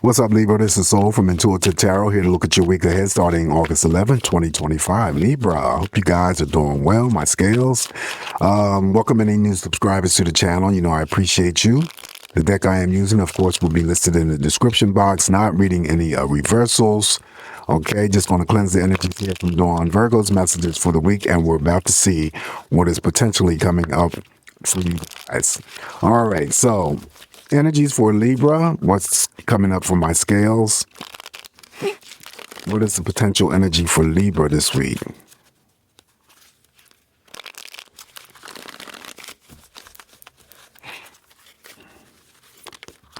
What's up, Libra? This is Soul from Intuitive Tarot, here to look at your week ahead starting August 11th, 2025. Libra, I hope you guys are doing well, my scales. Welcome any new subscribers to the channel. You know, I appreciate you. The deck I am using, of course, will be listed in the description box. Not reading any reversals. Okay, just going to cleanse the energies here from Dawn Virgo's messages for the week, and we're about to see what is potentially coming up for you guys. All right, so energies for Libra. What's coming up for my scales? What is the potential energy for Libra this week?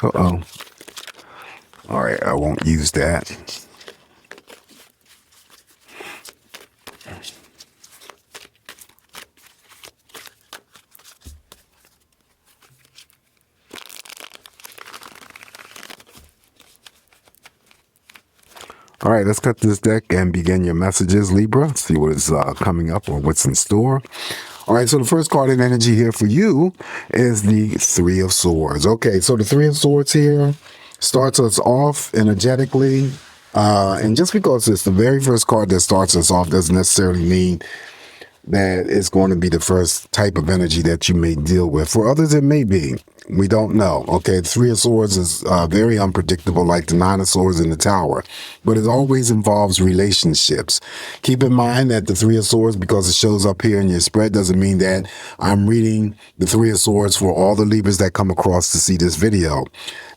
Uh-oh. All right, I won't use that. All right, let's cut this deck and begin your messages, Libra. See what is coming up or what's in store. All right, so the first card in energy here for you is the Three of Swords. Okay, so the Three of Swords here starts us off energetically. And just because it's the very first card that starts us off doesn't necessarily mean that it's going to be the first type of energy that you may deal with. For others, it may be. We don't know. Okay, the Three of Swords is very unpredictable, like the Nine of Swords in the Tower, but it always involves relationships. Keep in mind that the Three of Swords, because it shows up here in your spread, doesn't mean that I'm reading the Three of Swords for all the Libras that come across to see this video.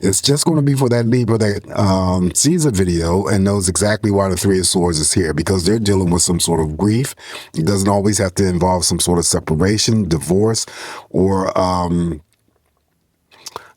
It's just going to be for that Libra that sees a video and knows exactly why the Three of Swords is here, because they're dealing with some sort of grief. It doesn't always have to involve some sort of separation, divorce, or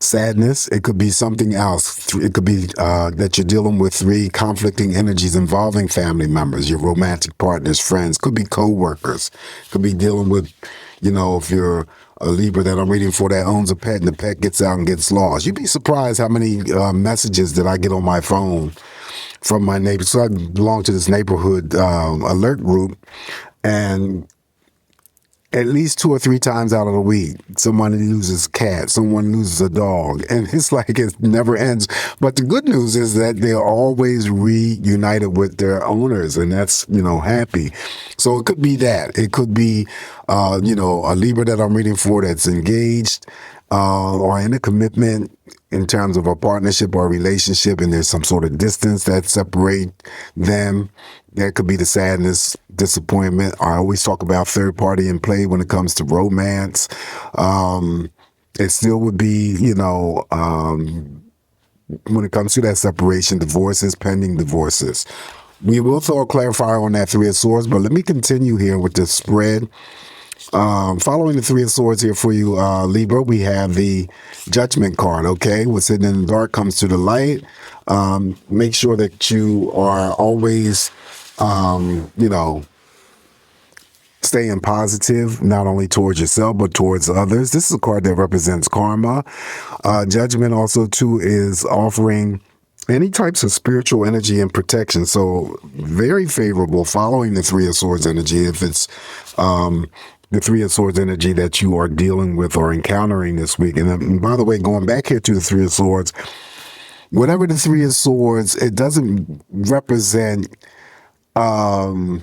sadness. It could be something else. It could be that you're dealing with three conflicting energies involving family members, your romantic partners, friends, could be co-workers, could be dealing with, you know, if you're a Libra that I'm reading for that owns a pet and the pet gets out and gets lost. You'd be surprised how many messages that I get on my phone from my neighbors. So I belong to this neighborhood alert group, and at least 2 or 3 times out of the week, someone loses a cat, someone loses a dog, and it's like it never ends. But the good news is that they're always reunited with their owners, and that's, you know, happy. So it could be that. It could be, you know, a Libra that I'm reading for that's engaged or in a commitment in terms of a partnership or a relationship, and there's some sort of distance that separate them. That could be the sadness, disappointment. I always talk about third party in play when it comes to romance. It still would be, you know, when it comes to that separation, divorces, pending divorces. We will throw a clarifier on that Three of Swords, but let me continue here with the spread. Following the Three of Swords here for you, Libra, we have the Judgment card, okay? What's hidden in the dark comes to the light. Make sure that you are always, you know, staying positive, not only towards yourself, but towards others. This is a card that represents karma. Judgment also, too, is offering any types of spiritual energy and protection. So very favorable following the Three of Swords energy. If it's the Three of Swords energy that you are dealing with or encountering this week. And by the way, going back here to the Three of Swords, whatever the Three of Swords, it doesn't represent the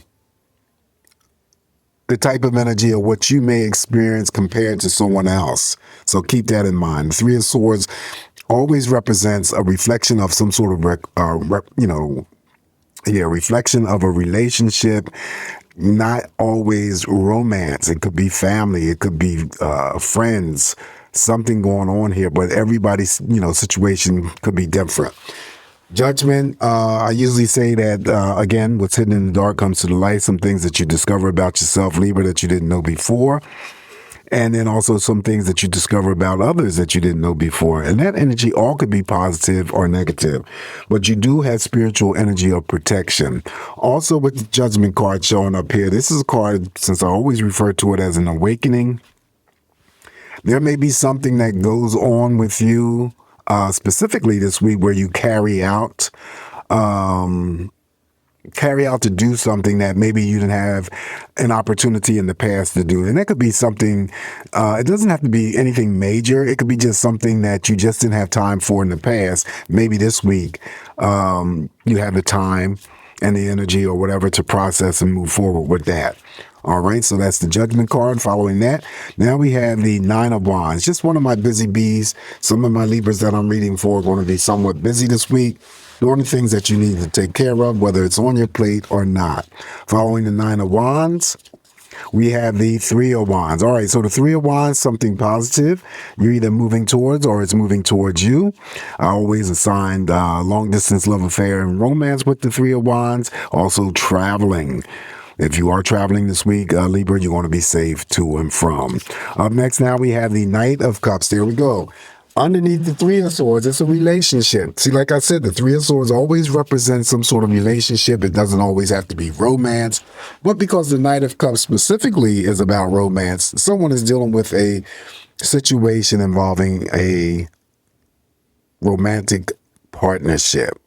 type of energy of what you may experience compared to someone else. So keep that in mind. The Three of Swords always represents a reflection of some sort of, reflection of a relationship. Not always romance. It could be family. It could be friends. Something going on here, but everybody's, you know, situation could be different. Judgment, I usually say that, again, what's hidden in the dark comes to the light. Some things that you discover about yourself, Libra, that you didn't know before. And then also some things that you discover about others that you didn't know before. And that energy all could be positive or negative. But you do have spiritual energy of protection. Also with the Judgment card showing up here, this is a card, since I always refer to it as an awakening. There may be something that goes on with you, specifically this week, where you carry out carry out to do something that maybe you didn't have an opportunity in the past to do. And that could be something, it doesn't have to be anything major. It could be just something that you just didn't have time for in the past. Maybe this week, you have the time and the energy or whatever to process and move forward with that. All right, so that's the Judgment card. Following that, now we have the Nine of Wands. Just one of my busy bees. Some of my Libras that I'm reading for are going to be somewhat busy this week, doing the things that you need to take care of, whether it's on your plate or not. Following the Nine of Wands, we have the Three of Wands. All right, so the Three of Wands, something positive. You're either moving towards or it's moving towards you. I always assigned long-distance love affair and romance with the Three of Wands. Also traveling. If you are traveling this week, Libra, you're going to be safe to and from. Up next now, we have the Knight of Cups. There we go. Underneath the Three of Swords, it's a relationship. See, like I said, the Three of Swords always represents some sort of relationship. It doesn't always have to be romance. But because the Knight of Cups specifically is about romance, someone is dealing with a situation involving a romantic partnership.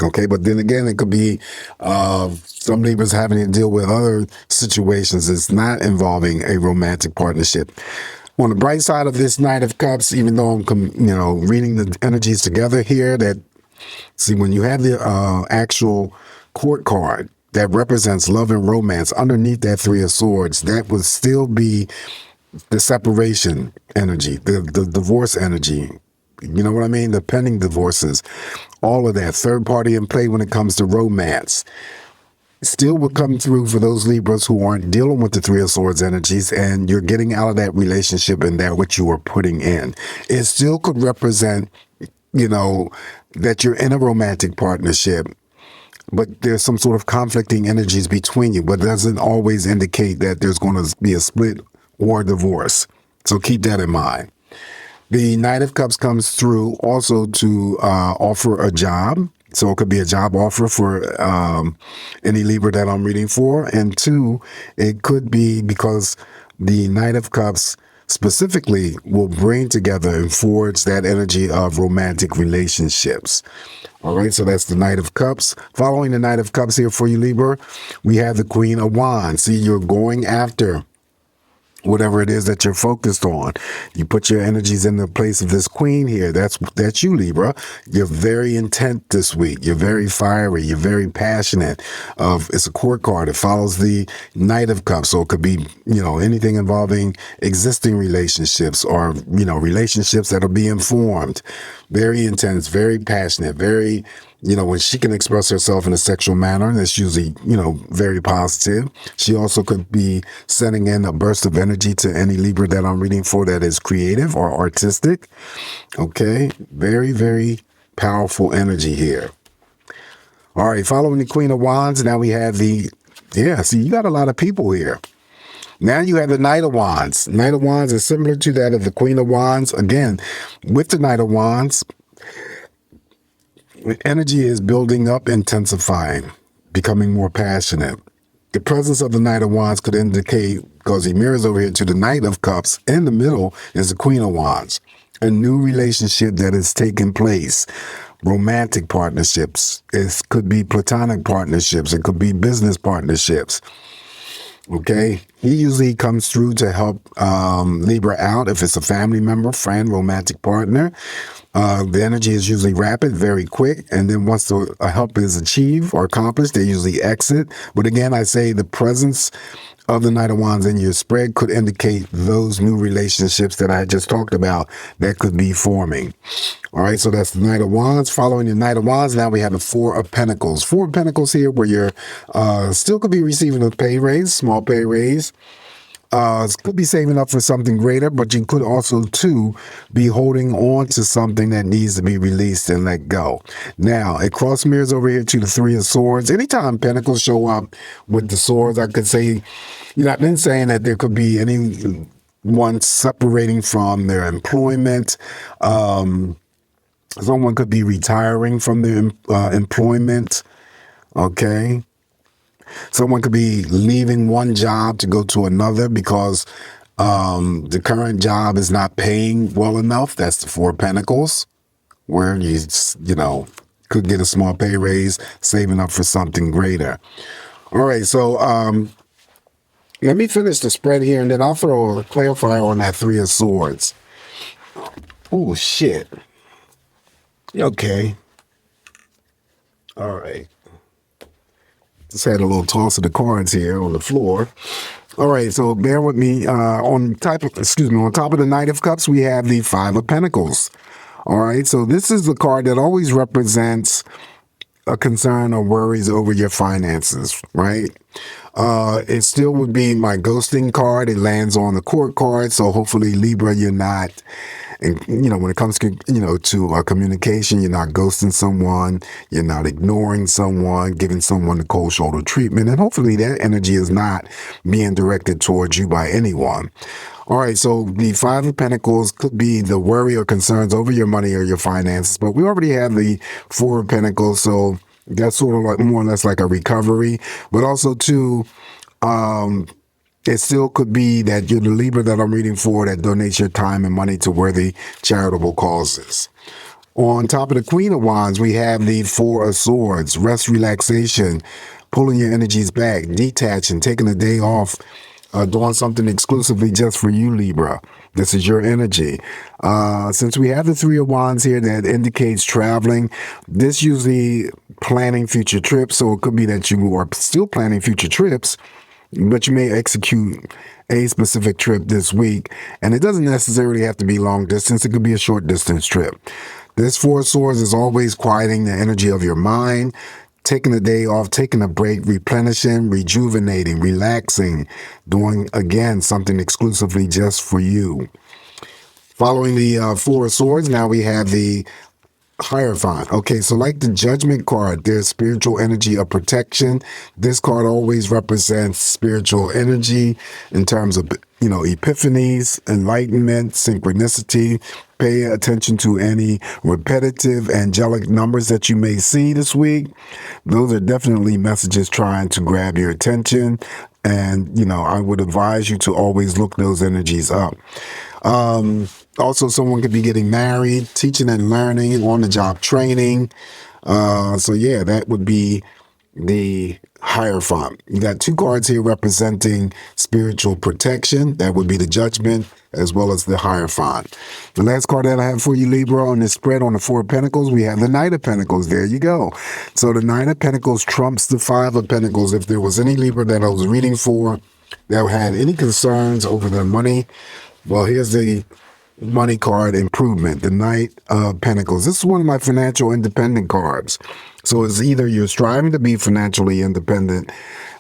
Okay, but then again, it could be some Libras having to deal with other situations that's not involving a romantic partnership. On the bright side of this Knight of Cups, even though I'm, reading the energies together here, see, when you have the actual court card that represents love and romance underneath that Three of Swords, that would still be the separation energy, the divorce energy. You know what I mean? The pending divorces, all of that third party in play when it comes to romance still will come through for those Libras who aren't dealing with the Three of Swords energies, and you're getting out of that relationship and that what you were putting in. It still could represent, that you're in a romantic partnership, but there's some sort of conflicting energies between you, but it doesn't always indicate that there's going to be a split or a divorce. So keep that in mind. The Knight of Cups comes through also to offer a job. So it could be a job offer for any Libra that I'm reading for. And two, it could be because the Knight of Cups specifically will bring together and forge that energy of romantic relationships. All right, so that's the Knight of Cups. Following the Knight of Cups here for you, Libra, we have the Queen of Wands. See, you're going after whatever it is that you're focused on. You put your energies in the place of this queen here. That's you, Libra. You're very intent this week. You're very fiery. You're very passionate. It's a court card. It follows the Knight of Cups. So it could be, anything involving existing relationships or, relationships that'll be informed. Very intense, very passionate, very, when she can express herself in a sexual manner, that's usually, very positive. She also could be sending in a burst of energy to any Libra that I'm reading for that is creative or artistic. Okay. Very, very powerful energy here. All right. Following the Queen of Wands, now we have see, you got a lot of people here. Now you have the Knight of Wands. Knight of Wands is similar to that of the Queen of Wands. Again, with the Knight of Wands, energy is building up, intensifying, becoming more passionate. The presence of the Knight of Wands could indicate, because he mirrors over here to the Knight of Cups, in the middle is the Queen of Wands. A new relationship that is taking place. Romantic partnerships. It could be platonic partnerships. It could be business partnerships. Okay, he usually comes through to help Libra out if it's a family member, friend, romantic partner. The energy is usually rapid, very quick, and then once the help is achieved or accomplished, they usually exit. But again, I say the presence of the Knight of Wands in your spread could indicate those new relationships that I just talked about that could be forming. All right, so that's the Knight of Wands. Following the Knight of Wands, now we have the Four of Pentacles. Four of Pentacles here where you're still could be receiving a pay raise, small pay raise. Could be saving up for something greater, but you could also, too, be holding on to something that needs to be released and let go. Now, it cross mirrors over here to the Three of Swords. Anytime Pentacles show up with the swords, I could say, I've been saying that there could be anyone separating from their employment. Someone could be retiring from their employment. Okay. Someone could be leaving one job to go to another because the current job is not paying well enough. That's the Four of Pentacles, where could get a small pay raise, saving up for something greater. All right, so let me finish the spread here, and then I'll throw a clarifier on that Three of Swords. Oh, shit. Okay. All right. Just had a little toss of the cards here on the floor. All right, so bear with me. On top of the Knight of Cups, we have the Five of Pentacles. All right, so this is the card that always represents a concern or worries over your finances, right? It still would be my ghosting card. It lands on the Court card, so hopefully, Libra, you're not. And, when it comes to, to communication, you're not ghosting someone, you're not ignoring someone, giving someone the cold shoulder treatment, and hopefully that energy is not being directed towards you by anyone. All right, so the Five of Pentacles could be the worry or concerns over your money or your finances, but we already have the Four of Pentacles, so that's sort of like more or less like a recovery, but also too, it still could be that you're the Libra that I'm reading for that donates your time and money to worthy charitable causes. On top of the Queen of Wands, we have the Four of Swords, rest, relaxation, pulling your energies back, detaching, taking a day off, doing something exclusively just for you, Libra. This is your energy. Since we have the Three of Wands here that indicates traveling, this usually planning future trips. So it could be that you are still planning future trips, but you may execute a specific trip this week. And it doesn't necessarily have to be long distance. It could be a short distance trip. This Four of Swords is always quieting the energy of your mind, taking a day off, taking a break, replenishing, rejuvenating, relaxing, doing, again, something exclusively just for you. Following the Four of Swords, now we have the Hierophant. Okay, so like the Judgment card, there's spiritual energy of protection. This card always represents spiritual energy in terms of, epiphanies, enlightenment, synchronicity. Pay attention to any repetitive angelic numbers that you may see this week. Those are definitely messages trying to grab your attention. And, I would advise you to always look those energies up. Also, someone could be getting married, teaching and learning, on-the-job training. So, yeah, that would be the Hierophant. You got two cards here representing spiritual protection. That would be the Judgment as well as the Hierophant. The last card that I have for you, Libra, on this spread on the Four of Pentacles, we have the Knight of Pentacles. There you go. So the Knight of Pentacles trumps the Five of Pentacles. If there was any Libra that I was reading for that had any concerns over their money, well, here's the money card improvement, the Knight of Pentacles. This is one of my financial independent cards. So it's either you're striving to be financially independent,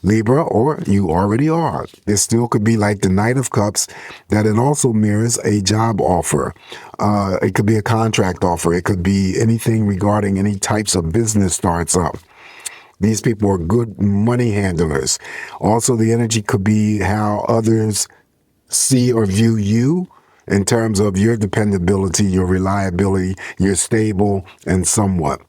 Libra, or you already are. This still could be like the Knight of Cups, that it also mirrors a job offer. It could be a contract offer. It could be anything regarding any types of business starts up. These people are good money handlers. Also, the energy could be how others see or view you in terms of your dependability, your reliability, you're stable and somewhat.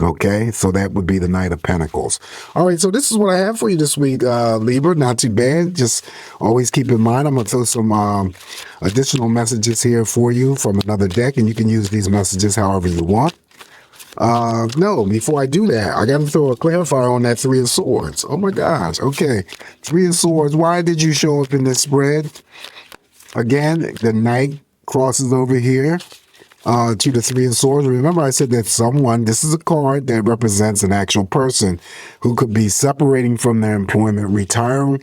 Okay, so that would be the Knight of Pentacles. All right, so this is what I have for you this week, Libra. Not too bad. Just always keep in mind, I'm going to throw some additional messages here for you from another deck, and you can use these messages however you want. No, before I do that, I got to throw a clarifier on that Three of Swords. Oh my gosh. Okay, Three of Swords. Why did you show up in this spread? Again, the Knight crosses over here to the Three of Swords. Remember, I said that this is a card that represents an actual person who could be separating from their employment, retiring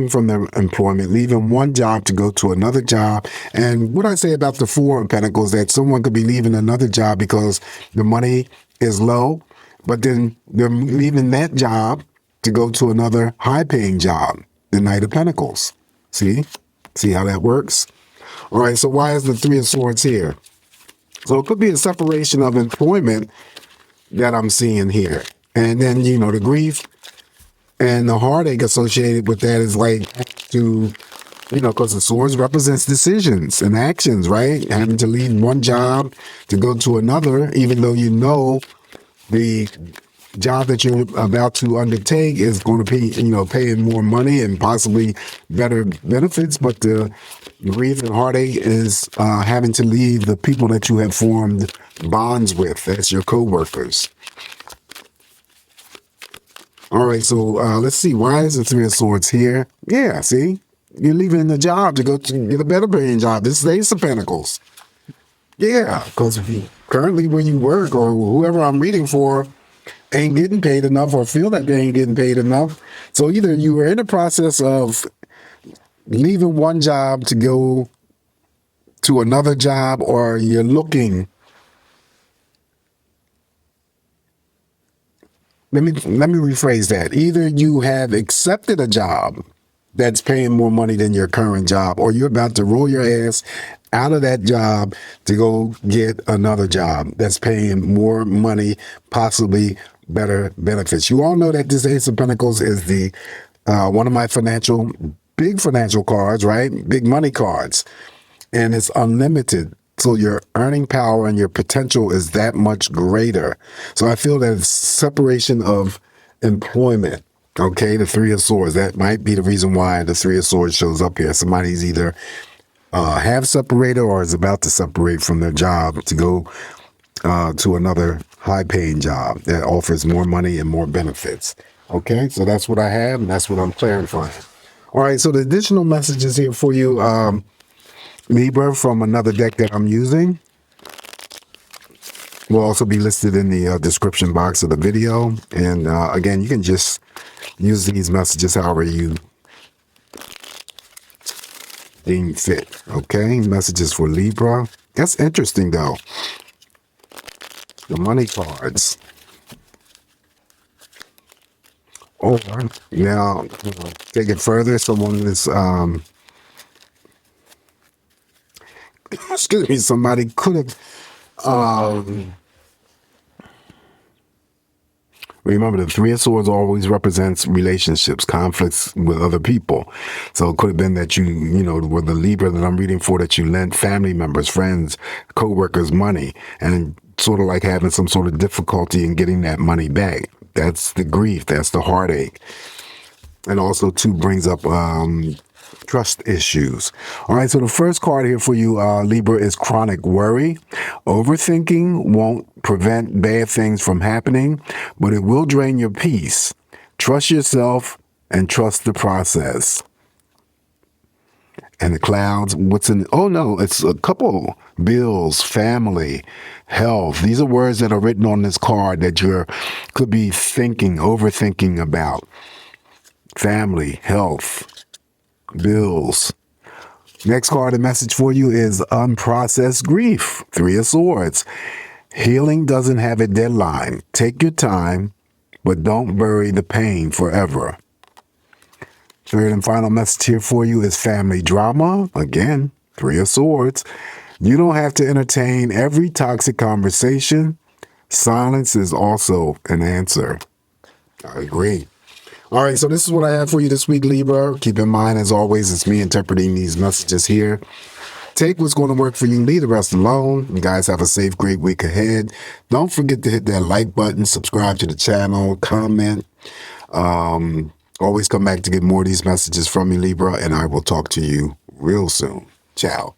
from their employment, leaving one job to go to another job. And what I say about the Four of Pentacles, that someone could be leaving another job because the money is low, but then they're leaving that job to go to another high-paying job, the Knight of Pentacles. See how that works? All right, so why is the Three of Swords here? So it could be a separation of employment that I'm seeing here. And then, the grief and the heartache associated with that is like because the swords represents decisions and actions, right? Having to leave one job to go to another, even though the job that you're about to undertake is going to be, paying more money and possibly better benefits, but the grief and heartache is having to leave the people that you have formed bonds with. That's your coworkers. All right, so let's see. Why is the Three of Swords here? Yeah, see? You're leaving the job to go to get a better paying job. This is the Ace of Pentacles. Yeah, because currently where you work or whoever I'm reading for ain't getting paid enough or feel that they ain't getting paid enough. So either you are in the process of leaving one job to go to another job, or you're looking. Let me rephrase that. Either you have accepted a job that's paying more money than your current job, or you're about to roll your ass out of that job to go get another job that's paying more money, possibly better benefits. You all know that this Ace of Pentacles is the one of my big financial cards, right? Big money cards. And it's unlimited. So your earning power and your potential is that much greater. So I feel that it's separation of employment. Okay, the Three of Swords. That might be the reason why the Three of Swords shows up here. Somebody's either have separated or is about to separate from their job to go to another high-paying job that offers more money and more benefits. Okay, so that's what I have, and that's what I'm clarifying. All right, so the additional messages here for you, Libra, from another deck that I'm using, will also be listed in the description box of the video. And again, you can just use these messages however you deem fit. Okay, messages for Libra. That's interesting, though. The money cards. Or now, take it further. Someone is, excuse me, somebody could have, remember, the Three of Swords always represents relationships, conflicts with other people. So it could have been that you were the Libra that I'm reading for, that you lent family members, friends, co-workers money, and sort of like having some sort of difficulty in getting that money back. That's the grief. That's the heartache. And also, too, brings up trust issues. All right, so the first card here for you, Libra, is chronic worry. Overthinking won't prevent bad things from happening, but it will drain your peace. Trust yourself and trust the process. And the clouds, what's in, oh no, it's a couple: bills, family, health. These are words that are written on this card that you could be overthinking about. Family, health, bills. Next card, a message for you, is unprocessed grief. Three of Swords. Healing doesn't have a deadline. Take your time, but don't bury the pain forever. Third and final message here for you is family drama. Again, Three of Swords. You don't have to entertain every toxic conversation. Silence is also an answer. I agree. All right, so this is what I have for you this week, Libra. Keep in mind, as always, it's me interpreting these messages here. Take what's going to work for you, leave the rest alone. You guys have a safe, great week ahead. Don't forget to hit that like button, subscribe to the channel, comment. Always come back to get more of these messages from me, Libra, and I will talk to you real soon. Ciao.